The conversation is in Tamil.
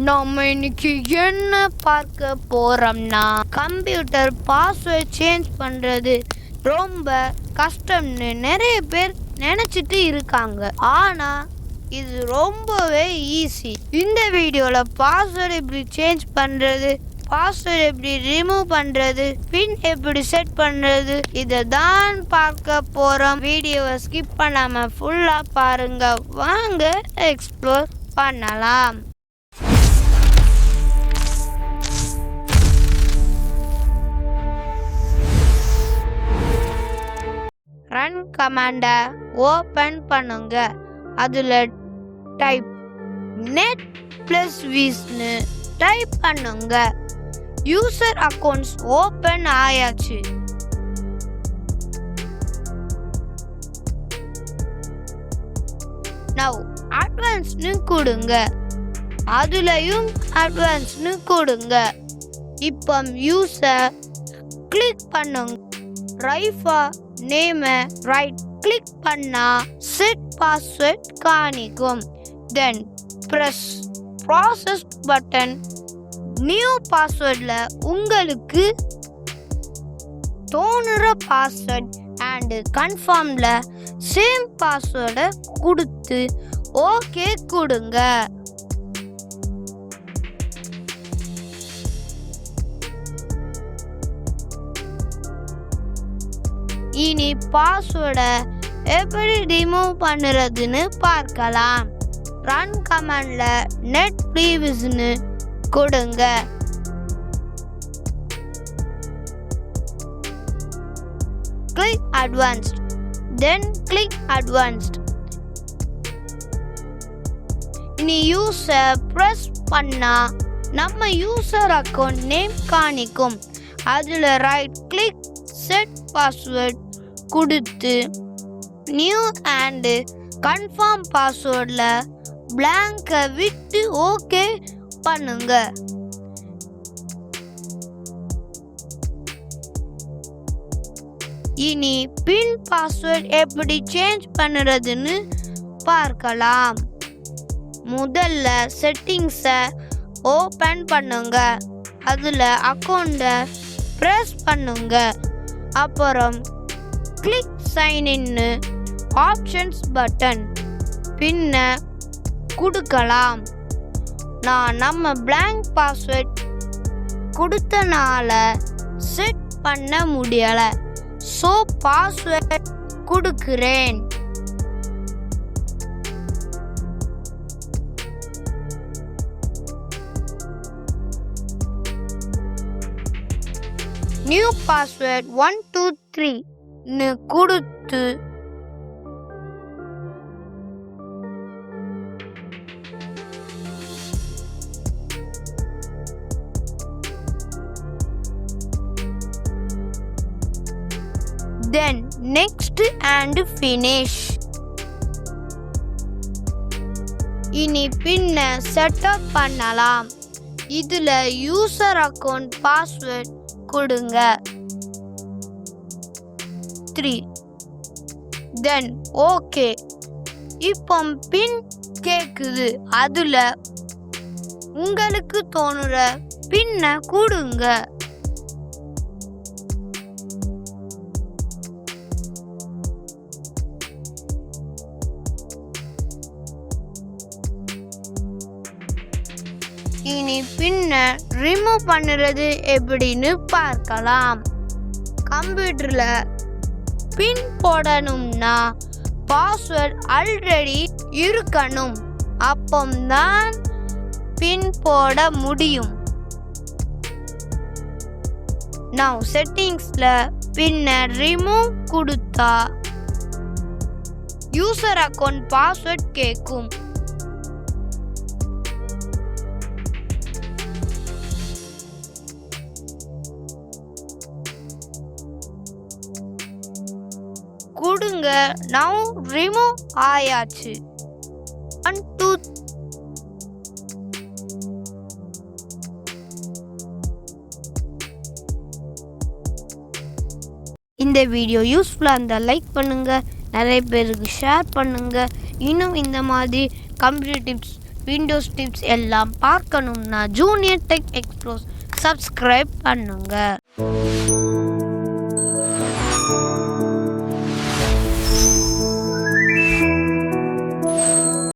நம்ம இன்னைக்கு என்ன பார்க்க போறோம்னா கம்ப்யூட்டர் பாஸ்வேர்ட் சேஞ்ச் பண்றது ரொம்ப கஷ்டம்னு நிறைய பேர் நினைச்சிட்டு இருக்காங்க. ஆனா இது ரொம்பவே ஈஸி. இந்த வீடியோல பாஸ்வேர்ட் எப்படி சேஞ்ச் பண்றது, பாஸ்வேர்ட் எப்படி ரிமூவ் பண்றது, பின் எப்படி செட் பண்றது, இதை தான் பார்க்க போறோம். வீடியோவை ஸ்கிப் பண்ணாம ஃபுல்லா பாருங்க. வாங்க எக்ஸ்ப்ளோர் பண்ணலாம். ரன் கமாண்டை ஓபன் பண்ணுங்க. அதுல டைப் Netplwiz-னு டைப் பண்ணுங்க. யூசர் அக்கவுண்ட்ஸ் ஓபன் ஆயாச்சு. நவ் அட்வான்ஸ்னு கொடுங்க. அதுலயும் அட்வான்ஸ்னு கொடுங்க. இப்போ யூசர் கிளிக் பண்ணுங்க. ரைஃபா நேம ரைட் கிளிக் பண்ணா செட் பாஸ்வேர்ட் காணிக்கும். தென் பிரஸ் ப்ராசஸ் பட்டன். நியூ பாஸ்வேர்ட்ல உங்களுக்கு தோணுற பாஸ்வேர்ட் அண்ட் கன்ஃபார்ம்ல சேம் பாஸ்வேர்டை கொடுத்து ஓகே கொடுங்க. இனி பாஸ்வேர்டை எப்படி ரிமூவ் பண்ணுறதுன்னு பார்க்கலாம். ரன் கமாண்ட்ல Netplwiz-னு கொடுங்க. Click advanced. தென் கிளிக் அட்வான்ஸ்ட். இனி யூசர் பிரஸ் பண்ணா நம்ம யூசர் அக்கவுண்ட் நேம் காணிக்கும். அதுல ரைட் கிளிக் செட் பாஸ்வேர்ட் கொடுத்து நியூ அண்ட் கன்ஃபார்ம் பாஸ்வேர்ட்ல பிளாங்க விட்டு ஓகே பண்ணுங்க. இனி பின் பாஸ்வேர்ட் எப்படி சேஞ்ச் பண்ணுறதுன்னு பார்க்கலாம். முதல்ல செட்டிங்ஸை ஓபன் பண்ணுங்க. அதுல அக்கௌண்ட்டை பிரஸ் பண்ணுங்க. அப்புறம் கிளிக் சைன் இன்னு ஆப்ஷன்ஸ் பட்டன் பின்ன கொடுக்கலாம். நான் நம்ம பிளாங்க் பாஸ்வேர்ட் கொடுத்தனால செட் பண்ண முடியல. ஸோ பாஸ்வேர்ட் கொடுக்கிறேன். நியூ பாஸ்வேர்ட் 123ன்னு கொடுத்து then next and finish. இனி பின்ன செட்டப் பண்ணலாம். இதுல யூசர் அக்கவுண்ட் பாஸ்வேர்ட் கொடுங்க 3. then okay. இப்போ பின் கேக்குது. அதுல உங்களுக்கு தோணுற பின்ன கொடுங்க. இனி பின்ன ரிமூவ் பண்ணுறது எப்படின்னு பார்க்கலாம். கம்ப்யூட்டர்ல பின் போடணும்னா பாஸ்வேர்ட் ஆல்ரெடி இருக்கணும். அப்போதான் பின் போட முடியும். நவ் செட்டிங்ஸ்ல பின்ன ரிமூவ் கொடுத்தா யூசர் அக்கவுண்ட் பாஸ்வேர்ட் கேட்கும். கொடுங்க. நவ் ரிமூவ் ஆயாச்சு. 1 2 இந்த வீடியோ யூஸ்ஃபுல்லாக இருந்தால் லைக் பண்ணுங்க, நிறைய பேருக்கு ஷேர் பண்ணுங்க. இன்னும் இந்த மாதிரி கம்ப்யூட்டர் டிப்ஸ் விண்டோஸ் டிப்ஸ் எல்லாம் பார்க்கணும்னா ஜூனியர் டெக் எக்ஸ்ப்ளோஸ் சப்ஸ்கிரைப் பண்ணுங்க.